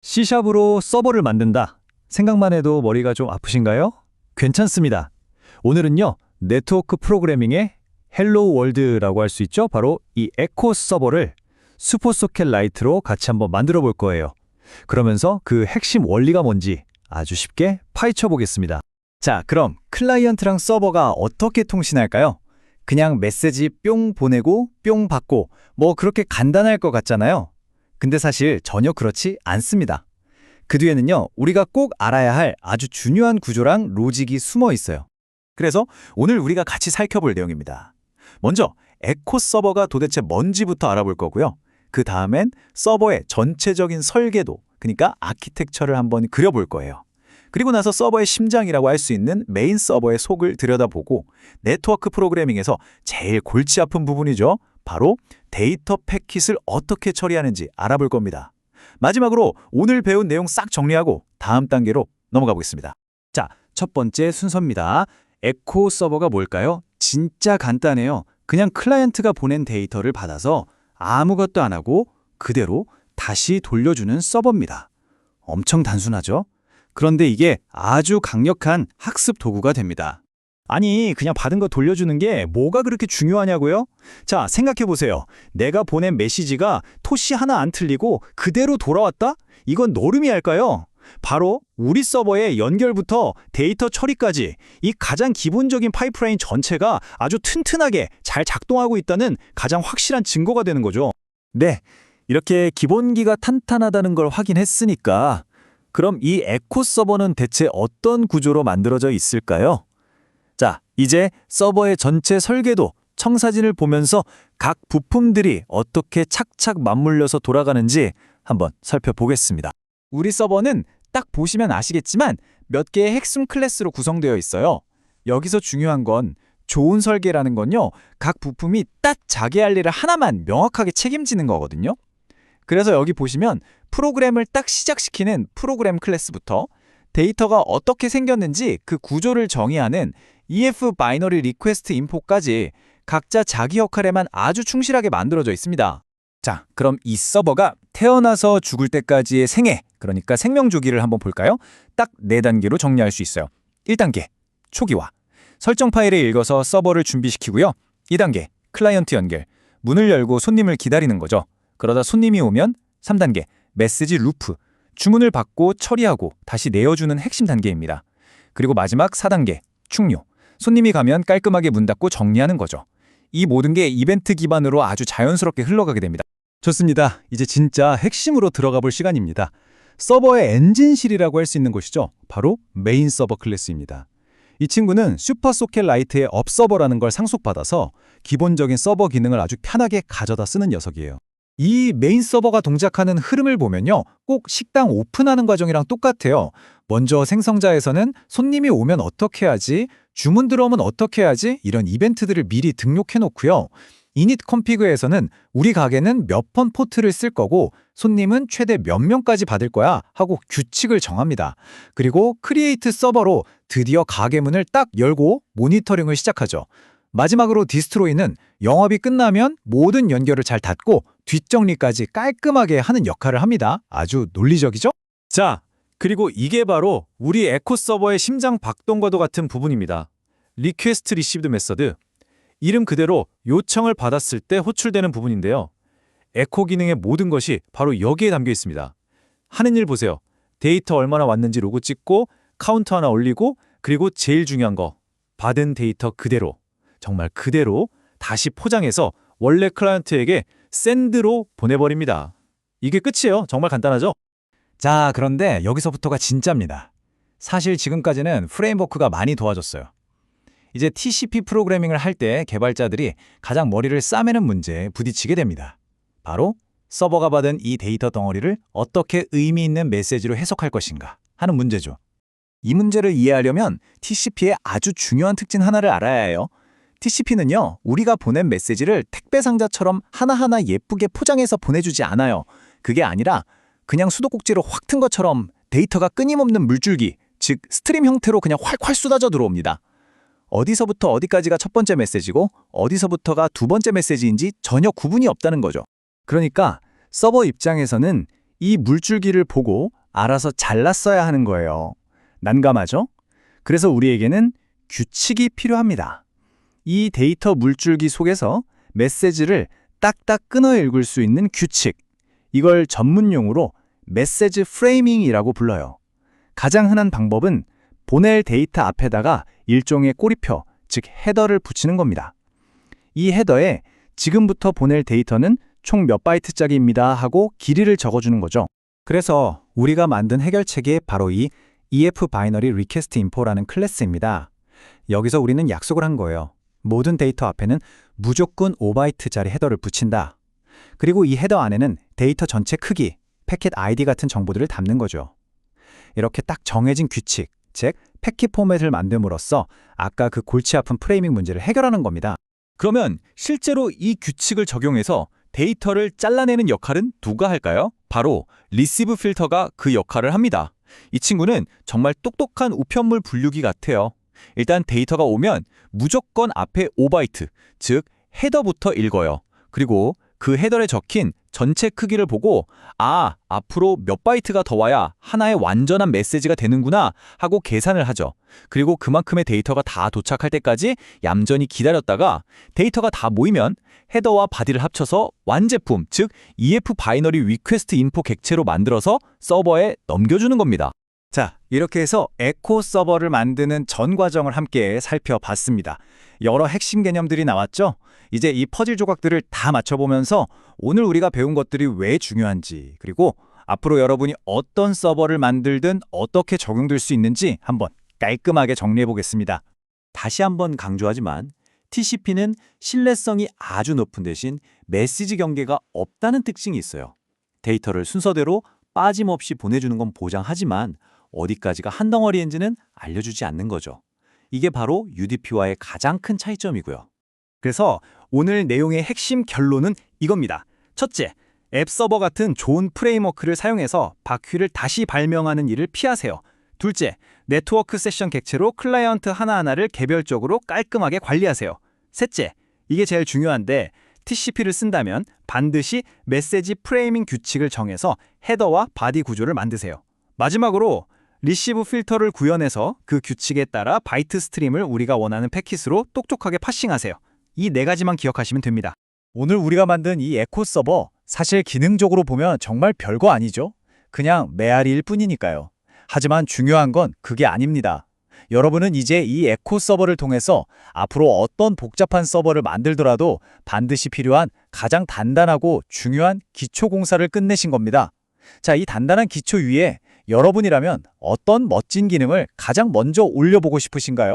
C샵으로 서버를 만든다. 생각만 해도 머리가 좀 아프신가요? 괜찮습니다. 오늘은요, 네트워크 프로그래밍의 헬로우 월드라고 할 수 있죠? 바로 이 에코 서버를 슈퍼소켓 라이트로 같이 한번 만들어 볼 거예요. 그러면서 그 핵심 원리가 뭔지 아주 쉽게 파헤쳐 보겠습니다. 자, 그럼 클라이언트랑 서버가 어떻게 통신할까요? 그냥 메시지 뿅 보내고 뿅 받고 뭐 그렇게 간단할 것 같잖아요. 근데 사실 전혀 그렇지 않습니다. 그 뒤에는요, 우리가 꼭 알아야 할 아주 중요한 구조랑 로직이 숨어 있어요. 그래서 오늘 우리가 같이 살펴볼 내용입니다. 먼저 에코 서버가 도대체 뭔지부터 알아볼 거고요. 그 다음엔 서버의 전체적인 설계도, 그러니까 아키텍처를 한번 그려볼 거예요. 그리고 나서 서버의 심장이라고 할 수 있는 메인 서버의 속을 들여다보고 네트워크 프로그래밍에서 제일 골치 아픈 부분이죠. 바로 데이터 패킷을 어떻게 처리하는지 알아볼 겁니다. 마지막으로 오늘 배운 내용 싹 정리하고 다음 단계로 넘어가 보겠습니다. 자, 첫 번째 순서입니다. 에코 서버가 뭘까요? 진짜 간단해요. 그냥 클라이언트가 보낸 데이터를 받아서 아무것도 안 하고 그대로 다시 돌려주는 서버입니다. 엄청 단순하죠? 그런데 이게 아주 강력한 학습 도구가 됩니다. 아니, 그냥 받은 거 돌려주는 게 뭐가 그렇게 중요하냐고요? 자, 생각해보세요. 내가 보낸 메시지가 토시 하나 안 틀리고 그대로 돌아왔다? 이건 노름이할까요? 바로 우리 서버의 연결부터 데이터 처리까지 이 가장 기본적인 파이프라인 전체가 아주 튼튼하게 잘 작동하고 있다는 가장 확실한 증거가 되는 거죠. 네, 이렇게 기본기가 탄탄하다는 걸 확인했으니까 그럼 이 에코 서버는 대체 어떤 구조로 만들어져 있을까요? 자, 이제 서버의 전체 설계도, 청사진을 보면서 각 부품들이 어떻게 착착 맞물려서 돌아가는지 한번 살펴보겠습니다. 우리 서버는 딱 보시면 아시겠지만 몇 개의 핵심 클래스로 구성되어 있어요. 여기서 중요한 건 좋은 설계라는 건요, 각 부품이 딱 자기 할 일을 하나만 명확하게 책임지는 거거든요. 그래서 여기 보시면 프로그램을 딱 시작시키는 프로그램 클래스부터 데이터가 어떻게 생겼는지 그 구조를 정의하는 EF 바이너리 리퀘스트 인포까지 각자 자기 역할에만 아주 충실하게 만들어져 있습니다. 자, 그럼 이 서버가 태어나서 죽을 때까지의 생애, 그러니까 생명 주기를 한번 볼까요? 딱 4단계로 정리할 수 있어요. 1단계, 초기화. 설정 파일을 읽어서 서버를 준비시키고요. 2단계, 클라이언트 연결. 문을 열고 손님을 기다리는 거죠. 그러다 손님이 오면 3단계, 메시지 루프. 주문을 받고 처리하고 다시 내어주는 핵심 단계입니다. 그리고 마지막 4단계, 충료. 손님이 가면 깔끔하게 문 닫고 정리하는 거죠. 이 모든 게 이벤트 기반으로 아주 자연스럽게 흘러가게 됩니다. 좋습니다. 이제 진짜 핵심으로 들어가 볼 시간입니다. 서버의 엔진실이라고 할 수 있는 곳이죠. 바로 메인 서버 클래스입니다. 이 친구는 슈퍼소켓 라이트의 업서버라는 걸 상속받아서 기본적인 서버 기능을 아주 편하게 가져다 쓰는 녀석이에요. 이 메인 서버가 동작하는 흐름을 보면요, 꼭 식당 오픈하는 과정이랑 똑같아요. 먼저 생성자에서는 손님이 오면 어떻게 하지? 주문 들어오면 어떻게 하지? 이런 이벤트들을 미리 등록해 놓고요. 이닛 컴피그에서는 우리 가게는 몇 번 포트를 쓸 거고 손님은 최대 몇 명까지 받을 거야 하고 규칙을 정합니다. 그리고 크리에이트 서버로 드디어 가게 문을 딱 열고 모니터링을 시작하죠. 마지막으로 디스트로이는 영업이 끝나면 모든 연결을 잘 닫고 뒷정리까지 깔끔하게 하는 역할을 합니다. 아주 논리적이죠? 자, 그리고 이게 바로 우리 에코 서버의 심장 박동과도 같은 부분입니다. 리퀘스트 리시브드 메서드. 이름 그대로 요청을 받았을 때 호출되는 부분인데요. 에코 기능의 모든 것이 바로 여기에 담겨 있습니다. 하는 일 보세요. 데이터 얼마나 왔는지 로고 찍고 카운터 하나 올리고 그리고 제일 중요한 거, 받은 데이터 그대로, 정말 그대로 다시 포장해서 원래 클라이언트에게 샌드로 보내버립니다. 이게 끝이에요. 정말 간단하죠? 자, 그런데 여기서부터가 진짜입니다. 사실 지금까지는 프레임워크가 많이 도와줬어요. 이제 TCP 프로그래밍을 할 때 개발자들이 가장 머리를 싸매는 문제에 부딪히게 됩니다. 바로 서버가 받은 이 데이터 덩어리를 어떻게 의미 있는 메시지로 해석할 것인가 하는 문제죠. 이 문제를 이해하려면 TCP의 아주 중요한 특징 하나를 알아야 해요. TCP는요, 우리가 보낸 메시지를 택배 상자처럼 하나하나 예쁘게 포장해서 보내주지 않아요. 그게 아니라 그냥 수도꼭지로 확 튼 것처럼 데이터가 끊임없는 물줄기, 즉 스트림 형태로 그냥 활활 쏟아져 들어옵니다. 어디서부터 어디까지가 첫 번째 메시지고 어디서부터가 두 번째 메시지인지 전혀 구분이 없다는 거죠. 그러니까 서버 입장에서는 이 물줄기를 보고 알아서 잘랐어야 하는 거예요. 난감하죠? 그래서 우리에게는 규칙이 필요합니다. 이 데이터 물줄기 속에서 메시지를 딱딱 끊어 읽을 수 있는 규칙. 이걸 전문 용어로 메시지 프레이밍이라고 불러요. 가장 흔한 방법은 보낼 데이터 앞에다가 일종의 꼬리표, 즉 헤더를 붙이는 겁니다. 이 헤더에 지금부터 보낼 데이터는 총 몇 바이트짜리입니다 하고 길이를 적어주는 거죠. 그래서 우리가 만든 해결책이 바로 이 EF 바이너리 리퀘스트 인포라는 클래스입니다. 여기서 우리는 약속을 한 거예요. 모든 데이터 앞에는 무조건 5바이트짜리 헤더를 붙인다. 그리고 이 헤더 안에는 데이터 전체 크기, 패킷 아이디 같은 정보들을 담는 거죠. 이렇게 딱 정해진 규칙, 즉 패킷 포맷을 만듦으로써 아까 그 골치 아픈 프레이밍 문제를 해결하는 겁니다. 그러면 실제로 이 규칙을 적용해서 데이터를 잘라내는 역할은 누가 할까요? 바로 리시브 필터가 그 역할을 합니다. 이 친구는 정말 똑똑한 우편물 분류기 같아요. 일단 데이터가 오면 무조건 앞에 5바이트, 즉 헤더부터 읽어요. 그리고 그 헤더에 적힌 전체 크기를 보고 앞으로 몇 바이트가 더 와야 하나의 완전한 메시지가 되는구나 하고 계산을 하죠. 그리고 그만큼의 데이터가 다 도착할 때까지 얌전히 기다렸다가 데이터가 다 모이면 헤더와 바디를 합쳐서 완제품, 즉 EF 바이너리 리퀘스트 인포 객체로 만들어서 서버에 넘겨주는 겁니다. 자, 이렇게 해서 에코 서버를 만드는 전 과정을 함께 살펴봤습니다. 여러 핵심 개념들이 나왔죠? 이제 이 퍼즐 조각들을 다 맞춰보면서 오늘 우리가 배운 것들이 왜 중요한지, 그리고 앞으로 여러분이 어떤 서버를 만들든 어떻게 적용될 수 있는지 한번 깔끔하게 정리해보겠습니다. 다시 한번 강조하지만 TCP는 신뢰성이 아주 높은 대신 메시지 경계가 없다는 특징이 있어요. 데이터를 순서대로 빠짐없이 보내주는 건 보장하지만 어디까지가 한 덩어리인지는 알려주지 않는 거죠. 이게 바로 UDP와의 가장 큰 차이점이고요. 그래서 오늘 내용의 핵심 결론은 이겁니다. 첫째, 앱 서버 같은 좋은 프레임워크를 사용해서 바퀴를 다시 발명하는 일을 피하세요. 둘째, 네트워크 세션 객체로 클라이언트 하나하나를 개별적으로 깔끔하게 관리하세요. 셋째, 이게 제일 중요한데 TCP를 쓴다면 반드시 메시지 프레이밍 규칙을 정해서 헤더와 바디 구조를 만드세요. 마지막으로 리시브 필터를 구현해서 그 규칙에 따라 바이트 스트림을 우리가 원하는 패킷으로 똑똑하게 파싱하세요. 이 네 가지만 기억하시면 됩니다. 오늘 우리가 만든 이 에코 서버, 사실 기능적으로 보면 정말 별거 아니죠? 그냥 메아리일 뿐이니까요. 하지만 중요한 건 그게 아닙니다. 여러분은 이제 이 에코 서버를 통해서 앞으로 어떤 복잡한 서버를 만들더라도 반드시 필요한 가장 단단하고 중요한 기초 공사를 끝내신 겁니다. 자, 이 단단한 기초 위에 여러분이라면 어떤 멋진 기능을 가장 먼저 올려보고 싶으신가요?